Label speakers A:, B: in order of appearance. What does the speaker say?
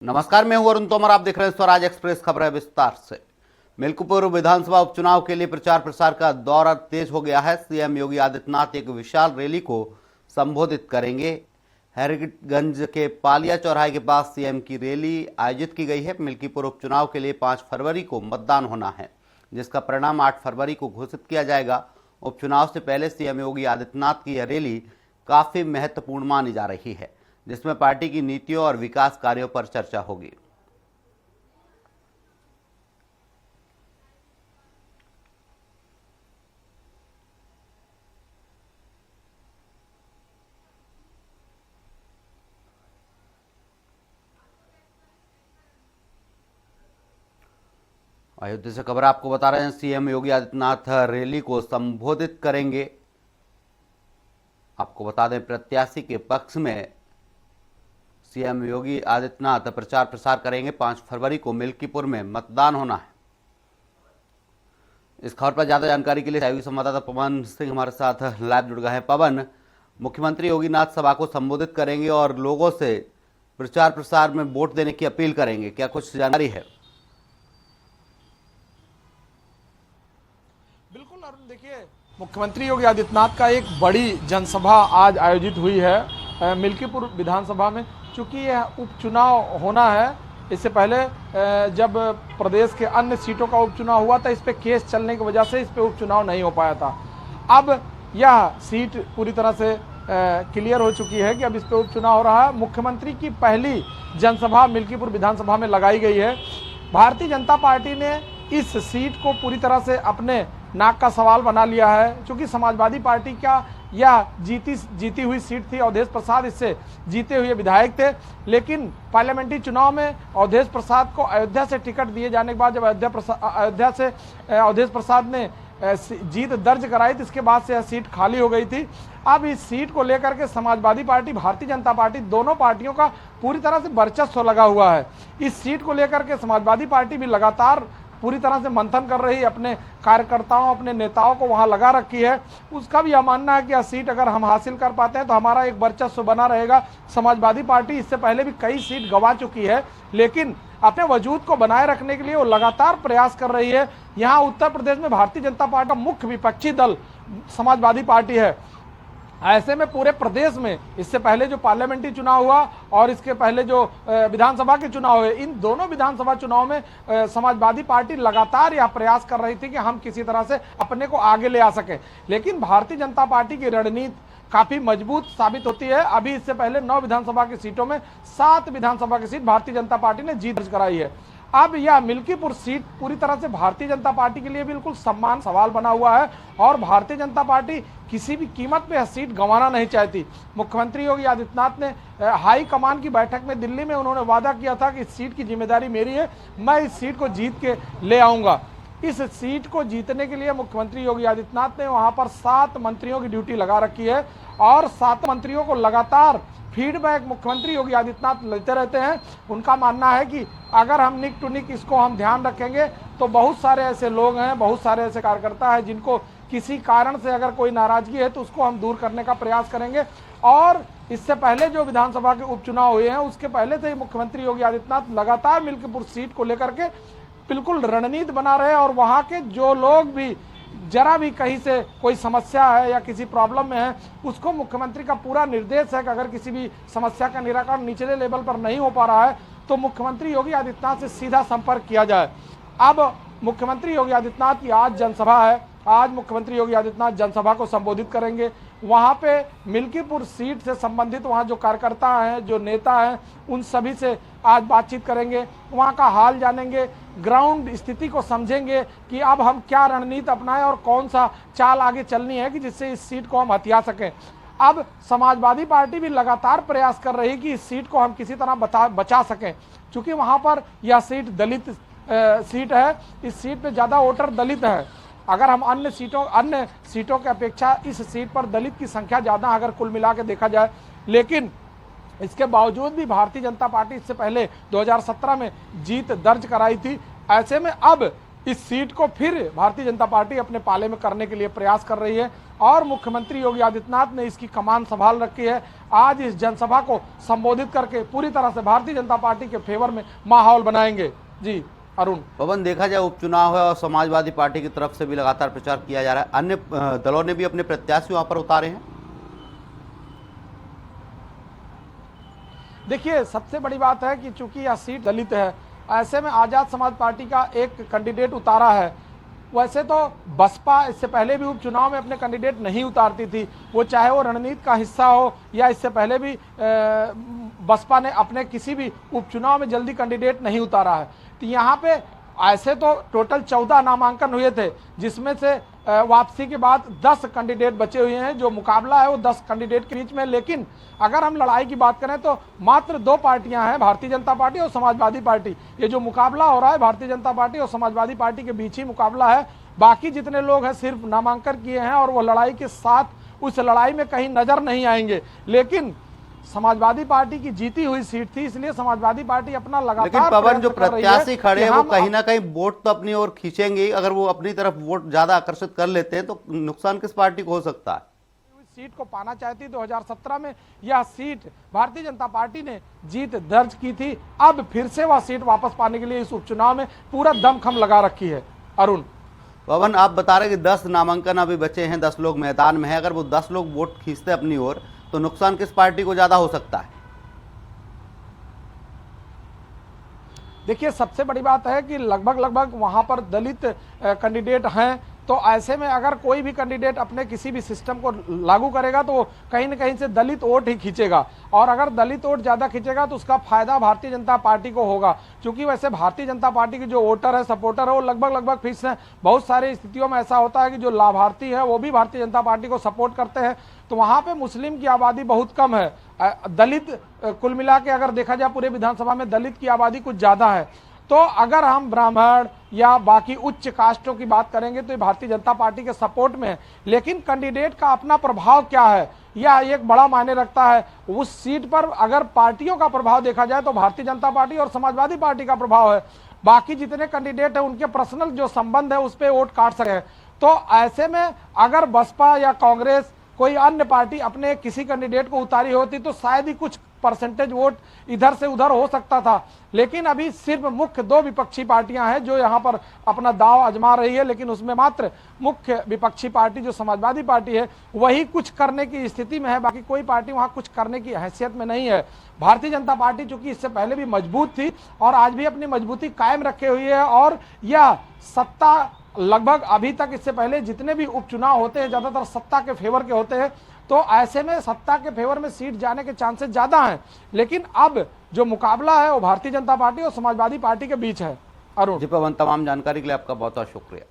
A: नमस्कार, मैं हूं अरुण तोमर। आप देख रहे हैं स्वराज एक्सप्रेस खबरें विस्तार से। मिल्कीपुर विधानसभा उपचुनाव के लिए प्रचार प्रसार का दौर तेज हो गया है। सीएम योगी आदित्यनाथ एक विशाल रैली को संबोधित करेंगे। हैरिगंज के पालिया चौराहे के पास सीएम की रैली आयोजित की गई है। मिल्कीपुर उपचुनाव के लिए 5 फरवरी को मतदान होना है, जिसका परिणाम 8 फरवरी को घोषित किया जाएगा। उपचुनाव से पहले सीएम योगी आदित्यनाथ की यह रैली काफी महत्वपूर्ण मानी जा रही है, जिसमें पार्टी की नीतियों और विकास कार्यों पर चर्चा होगी। अयोध्या से खबर आपको बता रहे हैं। सीएम योगी आदित्यनाथ रैली को संबोधित करेंगे। आपको बता दें, प्रत्याशी के पक्ष में सीएम योगी आदित्यनाथ प्रचार प्रसार करेंगे। 5 फरवरी को मिल्कीपुर में मतदान होना है। इस खबर पर ज्यादा जानकारी के लिए सहयोगी संवाददाता पवन सिंह हमारे साथ लाइव जुड़ गए हैं। पवन, मुख्यमंत्री योगीनाथ सभा को संबोधित करेंगे और लोगों से प्रचार प्रसार में वोट देने की अपील करेंगे, क्या कुछ जानकारी है?
B: बिल्कुल अरुण, देखिए, मुख्यमंत्री योगी आदित्यनाथ का एक बड़ी जनसभा आज आयोजित हुई है मिल्कीपुर विधानसभा में। चूंकि यह उपचुनाव होना है, इससे पहले जब प्रदेश के अन्य सीटों का उपचुनाव हुआ था, इस पे केस चलने की वजह से इस पे उपचुनाव नहीं हो पाया था। अब यह सीट पूरी तरह से क्लियर हो चुकी है कि अब इस पे उपचुनाव हो रहा है। मुख्यमंत्री की पहली जनसभा मिल्कीपुर विधानसभा में लगाई गई है। भारतीय जनता पार्टी ने इस सीट को पूरी तरह से अपने नाक का सवाल बना लिया है। क्योंकि समाजवादी पार्टी का यह जीती हुई सीट थी। अवधेश प्रसाद इससे जीते हुए विधायक थे, लेकिन पार्लियामेंट्री चुनाव में अवधेश प्रसाद को अयोध्या से टिकट दिए जाने के बाद जब अयोध्या से अवधेश प्रसाद ने जीत दर्ज कराई, तो इसके बाद से यह सीट खाली हो गई थी। अब इस सीट को लेकर के समाजवादी पार्टी, भारतीय जनता पार्टी, दोनों पार्टियों का पूरी तरह से वर्चस्व लगा हुआ है। इस सीट को लेकर के समाजवादी पार्टी भी लगातार पूरी तरह से मंथन कर रही है, अपने कार्यकर्ताओं, अपने नेताओं को वहां लगा रखी है। उसका भी यह मानना है कि यह सीट अगर हम हासिल कर पाते हैं तो हमारा एक वर्चस्व बना रहेगा। समाजवादी पार्टी इससे पहले भी कई सीट गंवा चुकी है, लेकिन अपने वजूद को बनाए रखने के लिए वो लगातार प्रयास कर रही है। यहाँ उत्तर प्रदेश में भारतीय जनता पार्टी का मुख्य विपक्षी दल समाजवादी पार्टी है। ऐसे में पूरे प्रदेश में इससे पहले जो पार्लियामेंट्री चुनाव हुआ और इसके पहले जो विधानसभा के चुनाव हुए, इन दोनों विधानसभा चुनाव में समाजवादी पार्टी लगातार यह प्रयास कर रही थी कि हम किसी तरह से अपने को आगे ले आ सके। लेकिन भारतीय जनता पार्टी की रणनीति काफी मजबूत साबित होती है। अभी इससे पहले 9 विधानसभा की सीटों में 7 विधानसभा की सीट भारतीय जनता पार्टी ने जीत दर्ज कराई है। अब यह मिल्कीपुर सीट पूरी तरह से भारतीय जनता पार्टी के लिए बिल्कुल सम्मान सवाल बना हुआ है और भारतीय जनता पार्टी किसी भी कीमत पे यह सीट गंवाना नहीं चाहती। मुख्यमंत्री योगी आदित्यनाथ ने हाई कमान की बैठक में दिल्ली में उन्होंने वादा किया था कि इस सीट की जिम्मेदारी मेरी है, मैं इस सीट को जीत के ले आऊंगा। इस सीट को जीतने के लिए मुख्यमंत्री योगी आदित्यनाथ ने वहां पर 7 मंत्रियों की ड्यूटी लगा रखी है और 7 मंत्रियों को लगातार फीडबैक मुख्यमंत्री योगी आदित्यनाथ लेते रहते हैं। उनका मानना है कि अगर हम निक टू निक इसको हम ध्यान रखेंगे तो बहुत सारे ऐसे लोग हैं, बहुत सारे ऐसे कार्यकर्ता हैं जिनको किसी कारण से अगर कोई नाराजगी है तो उसको हम दूर करने का प्रयास करेंगे। और इससे पहले जो विधानसभा के उपचुनाव हुए हैं, उसके पहले से ही मुख्यमंत्री योगी आदित्यनाथ लगातार मिल्कीपुर सीट को लेकर के बिल्कुल रणनीति बना रहे हैं और वहां के जो लोग भी जरा भी कहीं से कोई समस्या है या किसी प्रॉब्लम में है, उसको मुख्यमंत्री का पूरा निर्देश है कि अगर किसी भी समस्या का निराकरण निचले लेवल पर नहीं हो पा रहा है तो मुख्यमंत्री योगी आदित्यनाथ से सीधा संपर्क किया जाए। अब मुख्यमंत्री योगी आदित्यनाथ की आज जनसभा है। आज मुख्यमंत्री योगी आदित्यनाथ जनसभा को संबोधित करेंगे। वहां पे मिल्कीपुर सीट से संबंधित वहां जो कार्यकर्ता हैं, जो नेता हैं, उन सभी से आज बातचीत करेंगे, वहां का हाल जानेंगे, ग्राउंड स्थिति को समझेंगे कि अब हम क्या रणनीति अपनाएं और कौन सा चाल आगे चलनी है कि जिससे इस सीट को हम हथिया सकें। अब समाजवादी पार्टी भी लगातार प्रयास कर रही है कि इस सीट को हम किसी तरह बचा सकें, क्योंकि वहां पर यह सीट दलित सीट है। इस सीट पे ज्यादा वोटर दलित है। अगर हम अन्य सीटों की अपेक्षा इस सीट पर दलित की संख्या ज्यादा अगर कुल मिला के देखा जाए, लेकिन इसके बावजूद भी भारतीय जनता पार्टी इससे पहले 2017 में जीत दर्ज कराई थी। ऐसे में अब इस सीट को फिर भारतीय जनता पार्टी अपने पाले में करने के लिए प्रयास कर रही है और मुख्यमंत्री योगी आदित्यनाथ ने इसकी कमान संभाल रखी है। आज इस जनसभा को संबोधित करके पूरी तरह से भारतीय जनता पार्टी के फेवर में माहौल बनाएंगे। जी अरुण।
A: पवन, देखा जाए उपचुनाव है और समाजवादी पार्टी की तरफ से भी लगातार प्रचार किया जा रहा है, अन्य दलों ने भी अपने प्रत्याशी वहां पर उतारे हैं।
B: देखिए, सबसे बड़ी बात है कि चूंकि यह सीट दलित है, ऐसे में आजाद समाज पार्टी का एक कैंडिडेट उतारा है। वैसे तो बसपा इससे पहले भी उपचुनाव में अपने कैंडिडेट नहीं उतारती थी, वो चाहे वो रणनीति का हिस्सा हो या इससे पहले भी बसपा ने अपने किसी भी उपचुनाव में जल्दी कैंडिडेट नहीं उतारा है। तो यहाँ पे ऐसे तो टोटल 14 नामांकन हुए थे, जिसमें से वापसी के बाद 10 कैंडिडेट बचे हुए हैं। जो मुकाबला है वो 10 कैंडिडेट के बीच में, लेकिन अगर हम लड़ाई की बात करें तो मात्र 2 पार्टियां हैं, भारतीय जनता पार्टी और समाजवादी पार्टी। ये जो मुकाबला हो रहा है भारतीय जनता पार्टी और समाजवादी पार्टी के बीच ही मुकाबला है। बाकी जितने लोग हैं सिर्फ नामांकन किए हैं और वो लड़ाई के साथ उस लड़ाई में कहीं नजर नहीं आएंगे। लेकिन समाजवादी पार्टी की जीती हुई सीट थी, इसलिए समाजवादी पार्टी अपना लगातार।
A: लेकिन पवन, जो प्रत्याशी खड़े हैं वो कहीं ना कहीं वोट तो अपनी ओर खींचेंगे। अगर वो अपनी तरफ वोट ज्यादा आकर्षित कर लेते हैं तो नुकसान किस पार्टी को हो सकता है?
B: सीट को पाना चाहती 2017 में यह सीट भारतीय जनता पार्टी ने जीत दर्ज की थी। अब फिर से वह सीट वापस पाने के लिए इस उपचुनाव में पूरा दमखम लगा रखी है। अरुण।
A: पवन, आप बता रहे कि 10 नामांकन अभी बचे हैं, 10 लोग मैदान में हैं। अगर वो 10 लोग वोट खींचते अपनी ओर तो नुकसान किस पार्टी को ज्यादा हो सकता है?
B: देखिए, सबसे बड़ी बात है कि लगभग वहां पर दलित कैंडिडेट हैं, तो ऐसे में अगर कोई भी कैंडिडेट अपने किसी भी सिस्टम को लागू करेगा तो कहीं ना कहीं से दलित वोट ही खींचेगा, और अगर दलित वोट ज्यादा खींचेगा तो उसका फायदा भारतीय जनता पार्टी को होगा। क्योंकि वैसे भारतीय जनता पार्टी के जो वोटर है, सपोर्टर है, वो लगभग फिक्स है। बहुत सारी स्थितियों में ऐसा होता है कि जो लाभार्थी है वो भी भारतीय जनता पार्टी को सपोर्ट करते हैं। तो वहां पे मुस्लिम की आबादी बहुत कम है। दलित कुल मिला के अगर देखा जाए पूरे विधानसभा में दलित की आबादी कुछ ज्यादा है। तो अगर हम ब्राह्मण या बाकी उच्च कास्टों की बात करेंगे तो ये भारतीय जनता पार्टी के सपोर्ट में है। लेकिन कैंडिडेट का अपना प्रभाव क्या है, यह एक बड़ा मायने रखता है। उस सीट पर अगर पार्टियों का प्रभाव देखा जाए तो भारतीय जनता पार्टी और समाजवादी पार्टी का प्रभाव है। बाकी जितने कैंडिडेट है उनके पर्सनल जो संबंध है उस पर वोट काट सके। तो ऐसे में अगर बसपा या कांग्रेस कोई अन्य पार्टी अपने किसी कैंडिडेट को उतारी होती तो शायद ही कुछ परसेंटेज वोट इधर से उधर हो सकता था। लेकिन अभी सिर्फ मुख्य 2 विपक्षी पार्टियां हैं जो यहां पर अपना दांव आजमा रही है, लेकिन उसमें मात्र मुख्य विपक्षी पार्टी जो समाजवादी पार्टी है वही कुछ करने की स्थिति में है। बाकी कोई पार्टी वहां कुछ करने की हैसियत में नहीं है। भारतीय जनता पार्टी चूंकि इससे पहले भी मजबूत थी और आज भी अपनी मजबूती कायम रखे हुई है, और यह सत्ता लगभग अभी तक इससे पहले जितने भी उपचुनाव होते हैं ज्यादातर सत्ता के फेवर के होते हैं। तो ऐसे में सत्ता के फेवर में सीट जाने के चांसेस ज्यादा हैं। लेकिन अब जो मुकाबला है वो भारतीय जनता पार्टी और समाजवादी पार्टी के बीच है। अरुण।
A: जी पवन, तमाम जानकारी के लिए आपका बहुत बहुत शुक्रिया।